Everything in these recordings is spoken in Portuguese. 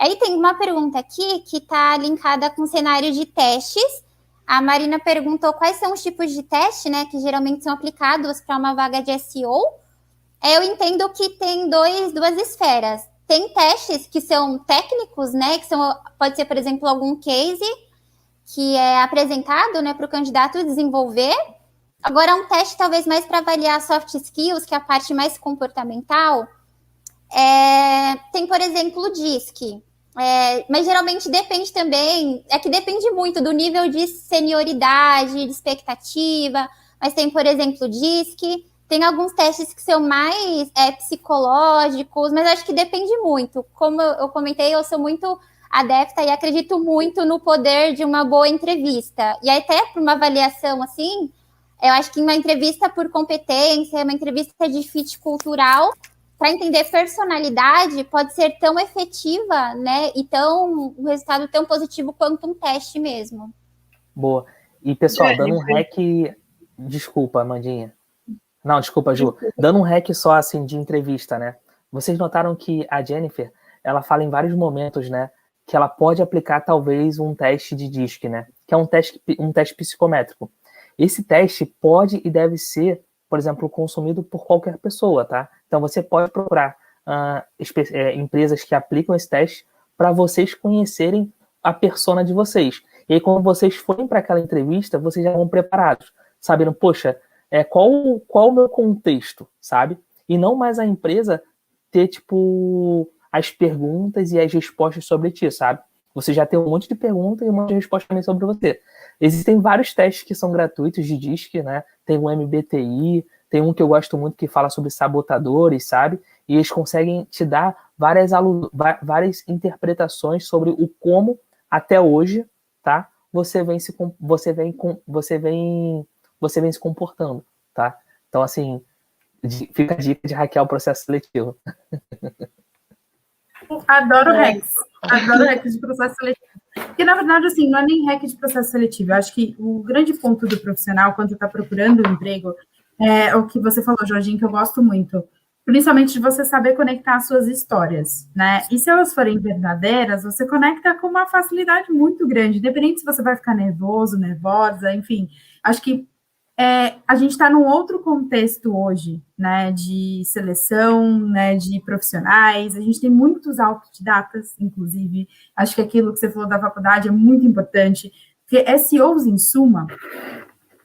Aí tem uma pergunta aqui que está linkada com o cenário de testes. A Marina perguntou quais são os tipos de teste, né, que geralmente são aplicados para uma vaga de SEO. Eu entendo que tem duas esferas. Tem testes que são técnicos, né, que pode ser, por exemplo, algum case que é apresentado, né, para o candidato desenvolver. Agora, um teste talvez mais para avaliar soft skills, que é a parte mais comportamental. Tem, por exemplo, o DISC. Mas geralmente depende também, que depende muito do nível de senioridade, de expectativa, mas tem, por exemplo, o DISC, tem alguns testes que são mais psicológicos, mas acho que depende muito. Como eu comentei, eu sou muito adepta e acredito muito no poder de uma boa entrevista. E até para uma avaliação assim, eu acho que uma entrevista por competência, uma entrevista de fit cultural, para entender personalidade, pode ser tão efetiva, né? E um resultado tão positivo quanto um teste mesmo. Boa. E, pessoal, dando um hack... Desculpa, Amandinha. Não, desculpa, Ju. Dando um hack só, assim, de entrevista, né? Vocês notaram que a Jennifer, ela fala em vários momentos, né? Que ela pode aplicar, talvez, um teste de DISC, né? Que é um teste psicométrico. Esse teste pode e deve ser, por exemplo, consumido por qualquer pessoa, tá? Então, você pode procurar empresas que aplicam esse teste para vocês conhecerem a persona de vocês. E aí, quando vocês forem para aquela entrevista, vocês já vão preparados, sabendo, poxa, qual o meu contexto, sabe? E não mais a empresa ter, tipo, as perguntas e as respostas sobre ti, sabe? Você já tem um monte de perguntas e um monte de respostas também sobre você. Existem vários testes que são gratuitos de DISC, né? Tem o MBTI, tem um que eu gosto muito que fala sobre sabotadores, sabe? E eles conseguem te dar várias interpretações sobre o como, até hoje, tá? Você vem se comportando, tá? Então, assim, fica a dica de hackear o processo seletivo. Adoro hacks. Adoro hacks de processo seletivo. Porque, na verdade, assim, não é nem hack de processo seletivo. Eu acho que o grande ponto do profissional, quando está procurando um emprego, é o que você falou, Jorginho, que eu gosto muito. Principalmente de você saber conectar as suas histórias, né? E se elas forem verdadeiras, você conecta com uma facilidade muito grande, independente se você vai ficar nervoso, nervosa, enfim. Acho que a gente está num outro contexto hoje, né, de seleção, né, de profissionais, a gente tem muitos autodidatas, inclusive, acho que aquilo que você falou da faculdade é muito importante, porque SEOs, em suma,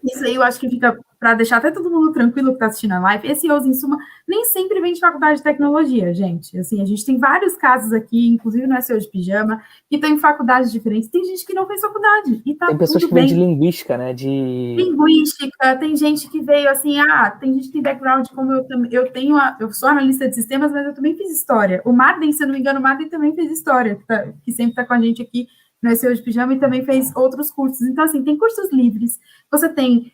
isso aí eu acho que fica para deixar até todo mundo tranquilo que está assistindo a live, SEOs, em suma, nem sempre vem de faculdade de tecnologia, gente. Assim, a gente tem vários casos aqui, inclusive no SEO de Pijama, que estão em faculdades diferentes. Tem gente que não fez faculdade e tá tem pessoas tudo que vêm bem. de linguística, né? Linguística, tem gente que veio assim, tem gente que tem background como eu sou analista de sistemas, mas eu também fiz história. O Madden, se eu não me engano, o Madden também fez história, que sempre está com a gente aqui no SEO de Pijama e também fez outros cursos. Então, assim, tem cursos livres, você tem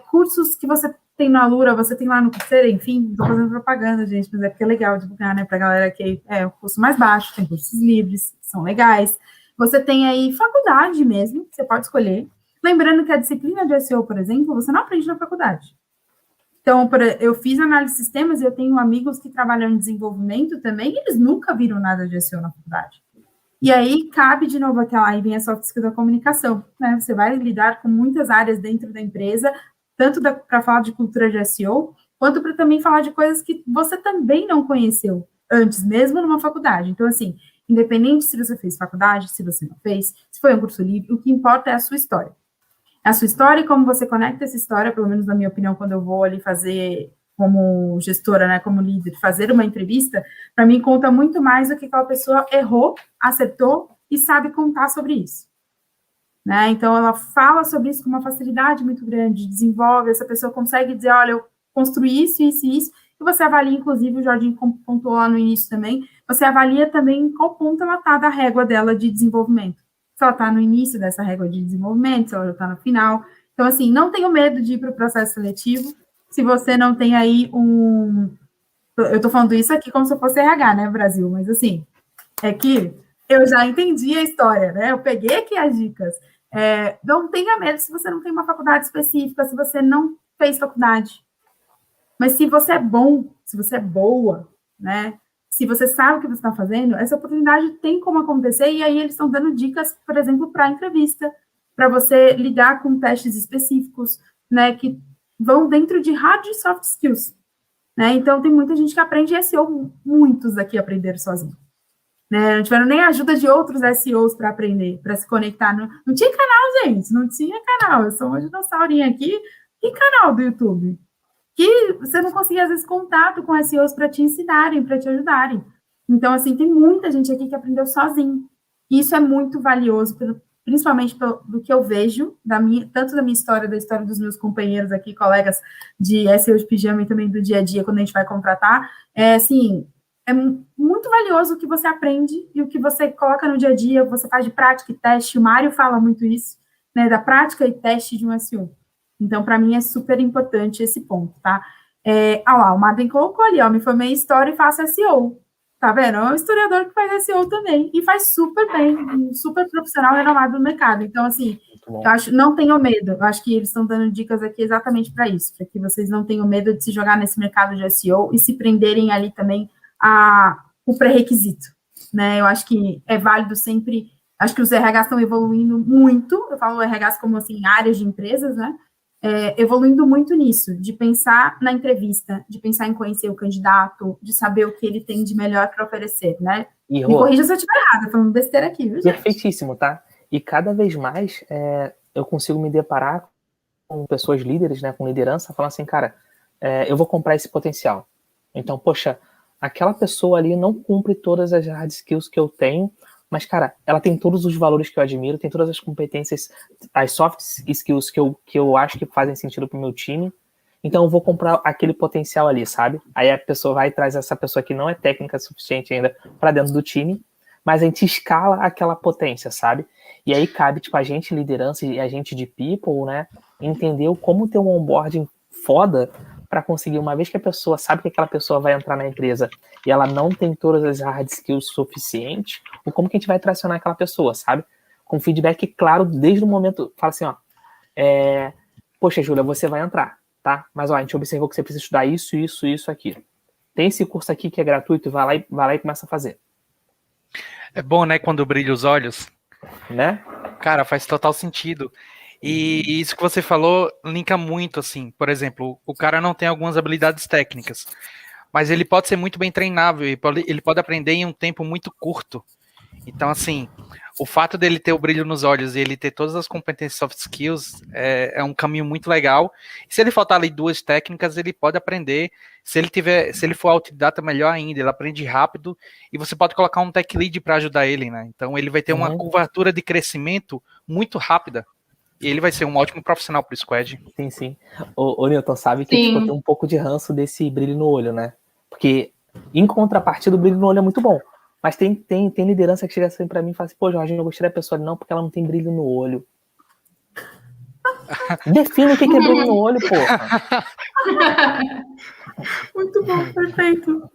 cursos que você tem na Alura, você tem lá no Coursera, enfim, estou fazendo propaganda, gente, mas é porque é legal divulgar, né, para a galera que é o curso mais baixo, tem cursos livres, que são legais. Você tem aí faculdade mesmo, você pode escolher. Lembrando que a disciplina de SEO, por exemplo, você não aprende na faculdade. Então, eu fiz análise de sistemas e eu tenho amigos que trabalham em desenvolvimento também, e eles nunca viram nada de SEO na faculdade. E aí, cabe de novo aí vem a soft skill da comunicação, né? Você vai lidar com muitas áreas dentro da empresa, tanto para falar de cultura de SEO, quanto para também falar de coisas que você também não conheceu antes, mesmo numa faculdade. Então, assim, independente se você fez faculdade, se você não fez, se foi um curso livre, o que importa é a sua história. A sua história e como você conecta essa história, pelo menos na minha opinião, quando eu vou ali fazer como gestora, né, como líder, fazer uma entrevista, para mim conta muito mais do que aquela pessoa errou, acertou e sabe contar sobre isso. Né? Então, ela fala sobre isso com uma facilidade muito grande, desenvolve, essa pessoa consegue dizer, olha, eu construí isso, isso e isso, e você avalia, inclusive, o Jorginho pontuou lá no início também, você avalia também em qual ponto ela está da régua dela de desenvolvimento. Se ela está no início dessa régua de desenvolvimento, se ela já está no final. Então, assim, não tenho medo de ir para o processo seletivo, se você não tem aí eu estou falando isso aqui como se eu fosse RH, né, Brasil? Mas, assim, é que eu já entendi a história, né? Eu peguei aqui as dicas. Não tenha medo se você não tem uma faculdade específica, se você não fez faculdade. Mas se você é bom, se você é boa, né? se você sabe o que você está fazendo, essa oportunidade tem como acontecer, e aí eles estão dando dicas, por exemplo, para entrevista, para você lidar com testes específicos, né, que vão dentro de hard e soft skills, né? Então, tem muita gente que aprende SEO, muitos aqui aprenderam sozinho, né? Não tiveram nem a ajuda de outros SEOs para aprender, para se conectar. Não tinha canal, gente, não tinha canal. Eu sou uma dinossaurinha aqui. Que canal do YouTube? Que você não conseguia, às vezes, contato com SEOs para te ensinarem, para te ajudarem. Então, assim, tem muita gente aqui que aprendeu sozinho. E isso é muito valioso, principalmente do que eu vejo, tanto da minha história, da história dos meus companheiros aqui, colegas de SEO de pijama e também do dia a dia, quando a gente vai contratar. Assim, é muito valioso o que você aprende e o que você coloca no dia a dia, você faz de prática e teste. O Mário fala muito isso, né, da prática e teste de um SEO. Então, para mim, é super importante esse ponto, tá? Lá, o Madden colocou ali, ó, me formei em História e faço SEO. Tá vendo? É um historiador que faz SEO também, e faz super bem, um super profissional renomado no mercado. Então, assim, eu acho, não tenham medo. Eu acho que eles estão dando dicas aqui exatamente para isso, para que vocês não tenham medo de se jogar nesse mercado de SEO e se prenderem ali também o pré-requisito, né? Eu acho que é válido sempre. Acho que os RH estão evoluindo muito. Eu falo RH como assim, áreas de empresas, né? Evoluindo muito nisso, de pensar na entrevista, de pensar em conhecer o candidato, de saber o que ele tem de melhor para oferecer, né? Me corrija se eu estiver errada, falando besteira aqui, viu, gente? Perfeitíssimo, tá? E cada vez mais eu consigo me deparar com pessoas líderes, né, com liderança, falando assim, cara, eu vou comprar esse potencial. Então, poxa, aquela pessoa ali não cumpre todas as hard skills que eu tenho, mas, cara, ela tem todos os valores que eu admiro, tem todas as competências, as soft skills que eu acho que fazem sentido pro meu time, então eu vou comprar aquele potencial ali, sabe? Aí a pessoa vai e traz essa pessoa que não é técnica suficiente ainda para dentro do time, mas a gente escala aquela potência, sabe? E aí cabe, tipo, a gente liderança e a gente de people, né, entender como ter um onboarding foda para conseguir, uma vez que a pessoa sabe que aquela pessoa vai entrar na empresa e ela não tem todas as hard skills suficientes, ou como que a gente vai tracionar aquela pessoa, sabe? Com feedback claro desde o momento, fala assim, ó, poxa, Júlia, você vai entrar, tá? Mas, ó, a gente observou que você precisa estudar isso, isso, isso aqui. Tem esse curso aqui que é gratuito, vai lá e começa a fazer. É bom, né, quando brilha os olhos. Né? Cara, faz total sentido. E isso que você falou linka muito, assim. Por exemplo, o cara não tem algumas habilidades técnicas, mas ele pode ser muito bem treinável, ele pode aprender em um tempo muito curto. Então, assim, o fato dele ter o brilho nos olhos e ele ter todas as competências soft skills é um caminho muito legal. E se ele faltar ali 2 técnicas, ele pode aprender. Se ele for autodidata, melhor ainda, ele aprende rápido e você pode colocar um tech lead para ajudar ele, né? Então ele vai ter uma curvatura de crescimento muito rápida. E ele vai ser um ótimo profissional pro squad. Sim, sim. Ô Newton, sabe que tipo, tem um pouco de ranço desse brilho no olho, né? Porque, em contrapartida, o brilho no olho é muito bom. Mas tem liderança que chega assim pra mim e fala assim, pô, Jorge, eu não gostei da pessoa, não, porque ela não tem brilho no olho. Define o que é brilho no olho, porra. Muito bom, perfeito.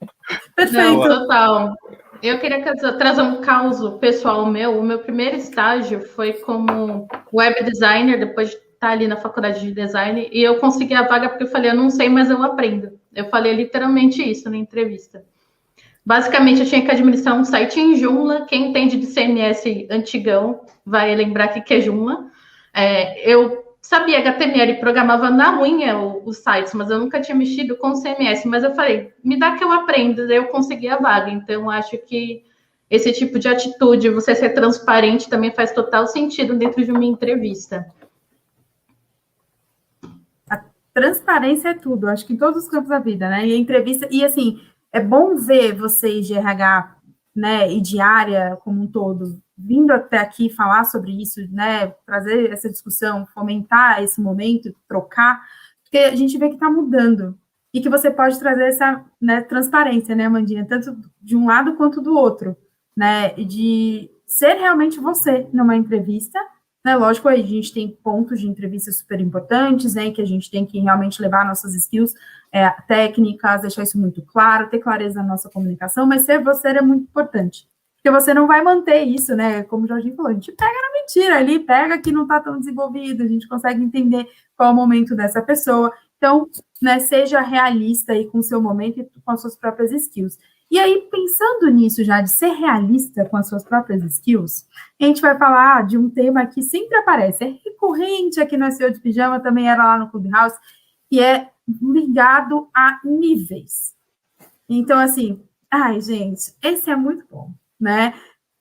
Não, total. Eu queria trazer um caso pessoal meu. O meu primeiro estágio foi como web designer, depois de estar ali na faculdade de design, e eu consegui a vaga porque eu falei, eu não sei, mas eu aprendo. Eu falei literalmente isso na entrevista. Basicamente, eu tinha que administrar um site em Joomla. Quem entende de CMS antigão vai lembrar que é Joomla. Eu sabia HTML e programava na unha os sites, mas eu nunca tinha mexido com CMS. Mas eu falei, me dá que eu aprendo, daí eu consegui a vaga. Então, acho que esse tipo de atitude, você ser transparente, também faz total sentido dentro de uma entrevista. A transparência é tudo, acho que em todos os campos da vida, né? E a entrevista, e assim, é bom ver vocês de RH, né, e de área como um todo, vindo até aqui falar sobre isso, né, trazer essa discussão, fomentar esse momento, trocar, porque a gente vê que está mudando, e que você pode trazer essa, né, transparência, né, Amandinha, tanto de um lado quanto do outro, né, de ser realmente você numa entrevista, né, lógico, a gente tem pontos de entrevista super importantes, né, que a gente tem que realmente levar nossas skills técnicas, deixar isso muito claro, ter clareza na nossa comunicação, mas ser você é muito importante, porque você não vai manter isso, né, como o Jorginho falou, a gente pega na mentira ali, pega que não está tão desenvolvido, a gente consegue entender qual é o momento dessa pessoa, então, né, seja realista aí com o seu momento e com as suas próprias skills. E aí, pensando nisso já, de ser realista com as suas próprias skills, a gente vai falar de um tema que sempre aparece, é recorrente aqui no SEO de Pijama, também era lá no Clubhouse, que é ligado a níveis. Então, assim, ai, gente, esse é muito bom, né?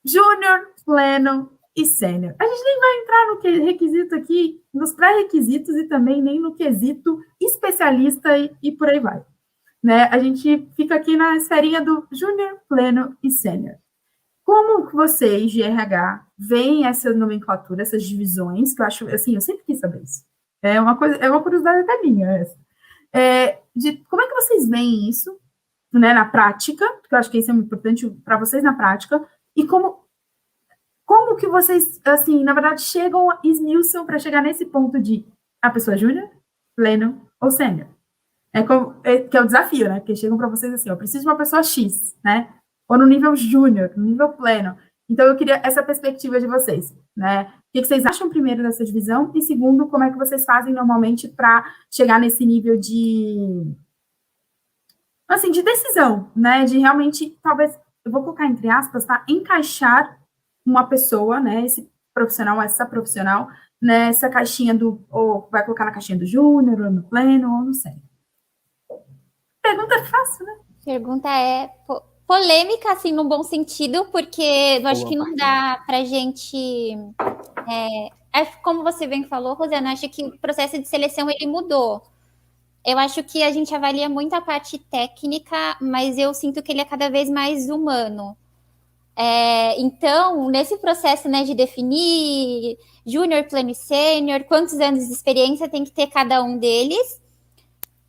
Júnior, pleno e sênior. A gente nem vai entrar no requisito aqui, nos pré-requisitos e também nem no quesito especialista e por aí vai. Né? A gente fica aqui na esferinha do júnior, pleno e sênior. Como vocês, de RH, veem essa nomenclatura, essas divisões, que eu acho, assim, eu sempre quis saber isso. É uma curiosidade até minha, essa. De como é que vocês veem isso, né, na prática, porque eu acho que isso é muito importante para vocês na prática, e como que vocês, assim, na verdade, chegam, esmiuçam para chegar nesse ponto de a pessoa júnior, pleno ou sênior. Que é o desafio, né? Porque chegam para vocês assim, eu preciso de uma pessoa X, né? Ou no nível júnior, no nível pleno. Então, eu queria essa perspectiva de vocês, né? O que vocês acham, primeiro, dessa divisão? E, segundo, como é que vocês fazem normalmente para chegar nesse nível de, assim, de decisão, né? De realmente, talvez, eu vou colocar entre aspas, tá? Encaixar uma pessoa, né? Esse profissional, essa profissional, nessa caixinha ou vai colocar na caixinha do júnior, ou no pleno, ou no sênior. Pergunta fácil, né? Pergunta polêmica, assim, no bom sentido, porque eu acho que não dá pra gente... como você bem falou, Rosana, acho que o processo de seleção, ele mudou. Eu acho que a gente avalia muito a parte técnica, mas eu sinto que ele é cada vez mais humano. Então, nesse processo, né, de definir júnior, pleno e sênior, quantos anos de experiência tem que ter cada um deles,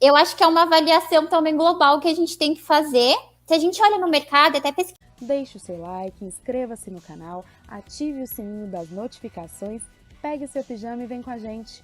eu acho que é uma avaliação também global que a gente tem que fazer. Se a gente olha no mercado, até pesquisa. Deixe o seu like, inscreva-se no canal, ative o sininho das notificações, pegue seu pijama e vem com a gente.